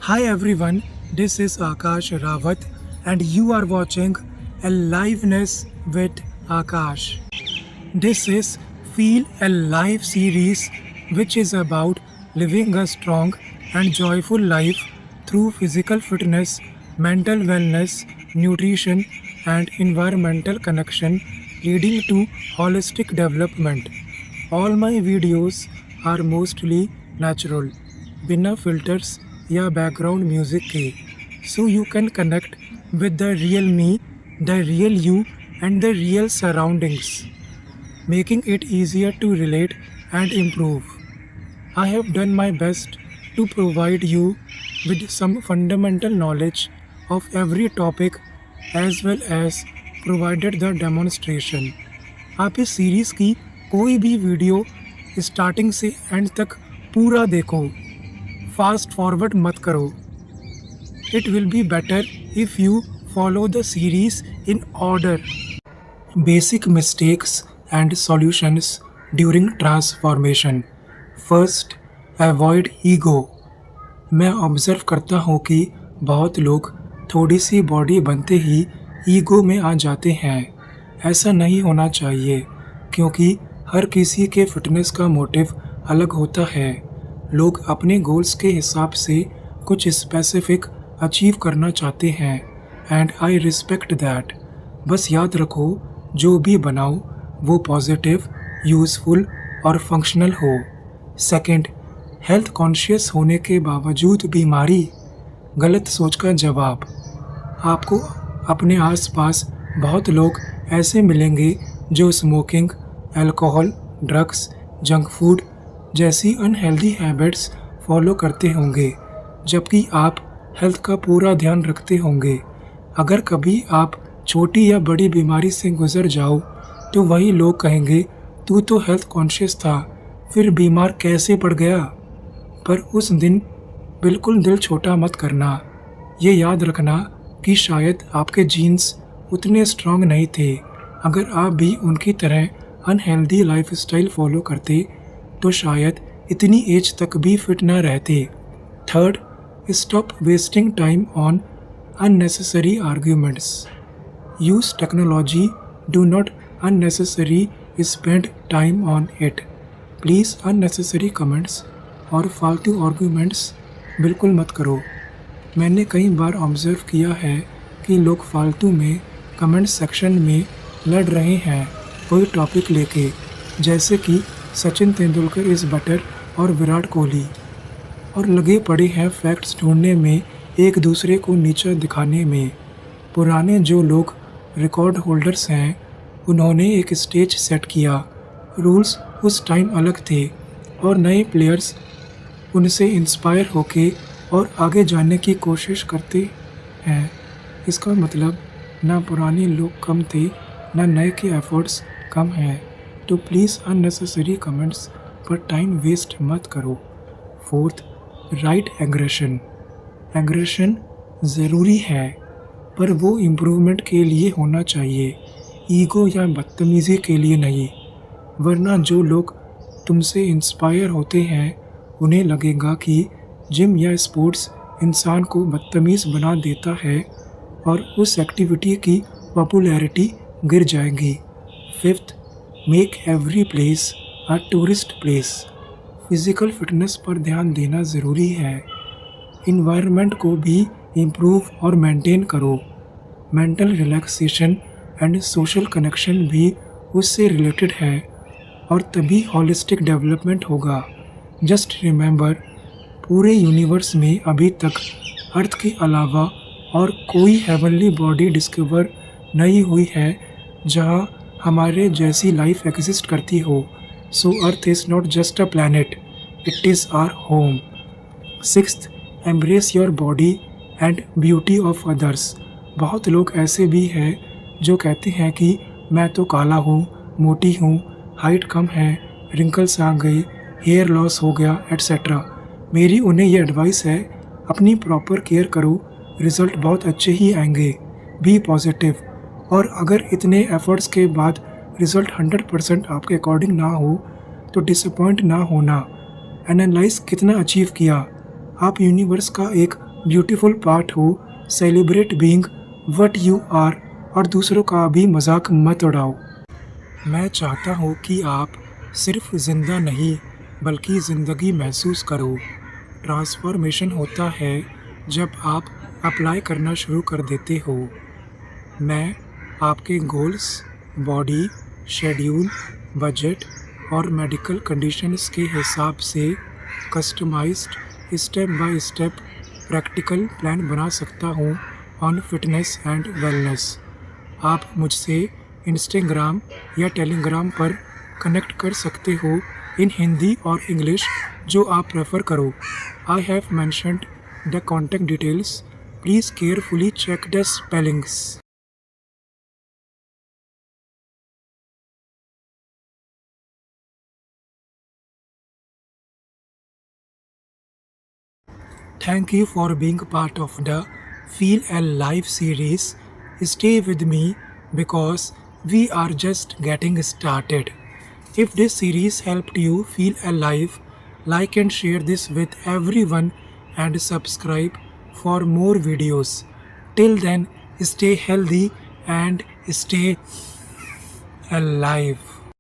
Hi everyone, this is Akash Rawat and you are watching Aliveness with Akash. This is Feel Alive series which is about living a strong and joyful life through physical fitness, mental wellness, nutrition and environmental connection leading to holistic development. All my videos are mostly natural, बिना filters या background music के, so you can connect with the real me, the real you and the real surroundings, making it easier to relate and improve. I have done my best to provide you with some fundamental knowledge of every topic as well as provided the demonstration. आप इस series की कोई भी video starting से and तक पूरा देखो, fast forward मत करो. It will be better if you follow the series in order. Basic mistakes and solutions during transformation. First, avoid ego. मैं ऑब्ज़र्व करता हूँ कि बहुत लोग थोड़ी सी बॉडी बनते ही ईगो में आ जाते हैं. ऐसा नहीं होना चाहिए क्योंकि हर किसी के फिटनेस का मोटिव अलग होता है. लोग अपने गोल्स के हिसाब से कुछ स्पेसिफिक अचीव करना चाहते हैं एंड आई रिस्पेक्ट दैट. बस याद रखो, जो भी बनाओ वो पॉजिटिव, यूज़फुल और फंक्शनल हो. सेकंड, हेल्थ कॉन्शियस होने के बावजूद बीमारी. गलत सोच का जवाब. आपको अपने आसपास बहुत लोग ऐसे मिलेंगे जो smoking, alcohol, drugs, junk food जैसी अनहेल्दी हैबिट्स फॉलो करते होंगे, जबकि आप हेल्थ का पूरा ध्यान रखते होंगे. अगर कभी आप छोटी या बड़ी बीमारी से गुजर जाओ तो वही लोग कहेंगे, तू तो हेल्थ कॉन्शियस था, फिर बीमार कैसे पड़ गया. पर उस दिन बिल्कुल दिल छोटा मत करना. ये याद रखना कि शायद आपके जीन्स उतने स्ट्रांग नहीं थे. अगर आप भी उनकी तरह अनहेल्दी लाइफस्टाइल फॉलो करते तो शायद इतनी एज तक भी फिट ना रहते. Third, stop wasting time on unnecessary arguments. Use technology, do not unnecessary spend time on it. Please unnecessary comments और फालतू आर्ग्यूमेंट्स बिल्कुल मत करो. मैंने कई बार ऑब्ज़र्व किया है कि लोग फालतू में कमेंट सेक्शन में लड़ रहे हैं कोई टॉपिक लेके, जैसे कि सचिन तेंदुलकर इज़ बेटर और विराट कोहली, और लगे पड़े हैं फैक्ट्स ढूंढने में, एक दूसरे को नीचा दिखाने में. पुराने जो लोग रिकॉर्ड होल्डर्स हैं उन्होंने एक स्टेज सेट किया. रूल्स उस टाइम अलग थे और नए प्लेयर्स उनसे इंस्पायर होके और आगे जाने की कोशिश करते हैं. इसका मतलब ना पुराने लोग कम थे ना नए के एफर्ट्स कम हैं. तो प्लीज़ अननेसेसरी कमेंट्स पर टाइम वेस्ट मत करो. Fourth, right aggression. एग्रेशन ज़रूरी है पर वो इम्प्रूवमेंट के लिए होना चाहिए, ईगो या बदतमीज़ी के लिए नहीं. वरना जो लोग तुमसे इंस्पायर होते हैं उन्हें लगेगा कि जिम या स्पोर्ट्स इंसान को बदतमीज़ बना देता है और उस एक्टिविटी की पॉपुलैरिटी गिर जाएगी. Fifth, make every place a tourist place. Physical fitness पर ध्यान देना ज़रूरी है. इन्वायरमेंट को भी इम्प्रूव और मेंटेन करो. Mental relaxation and social connection भी उससे रिलेटेड है और तभी हॉलिस्टिक डेवलपमेंट होगा. जस्ट रिमेंबर, पूरे यूनिवर्स में अभी तक अर्थ के अलावा और कोई हेवनली बॉडी डिस्कवर नहीं हुई है जहां हमारे जैसी लाइफ एग्जिस्ट करती हो. So earth is not just a planet, it is our home. Sixth, embrace your body and beauty of others. बहुत लोग ऐसे भी हैं जो कहते हैं कि मैं तो काला हूँ, मोटी हूँ, हाइट कम है, रिंकल्स आ गए, हेयर लॉस हो गया, एट्सेट्रा. मेरी उन्हें ये एडवाइस है, अपनी प्रॉपर केयर करो, रिज़ल्ट बहुत अच्छे ही आएंगे. Be positive. और अगर इतने एफर्ट्स के बाद रिज़ल्ट 100% आपके अकॉर्डिंग ना हो तो डिसअपॉइंट ना होना. एनालाइज कितना अचीव किया. आप यूनिवर्स का एक ब्यूटीफुल पार्ट हो, celebrate being what you are और दूसरों का भी मजाक मत उड़ाओ। मैं चाहता हूँ कि आप सिर्फ ज़िंदा नहीं बल्कि ज़िंदगी महसूस करो। ट्रांसफॉर्मेशन होता है जब आप अप्लाई करना शुरू कर देते हो। मैं आपके गोल्स, बॉडी, शेड्यूल, बजट और मेडिकल कंडीशंस के हिसाब से customized step by step practical plan बना सकता हूँ ऑन फिटनेस एंड वेलनेस। आप मुझसे इंस्टाग्राम या टेलीग्राम पर कनेक्ट कर सकते हो इन हिंदी और इंग्लिश, जो आप प्रेफर करो। I have mentioned the contact details, please carefully check the spellings. Thank you for being part of the Feel Alive series. Stay with me because we are just getting started. If this series helped you feel alive, like and share this with everyone and subscribe for more videos. Till then, stay healthy and stay alive.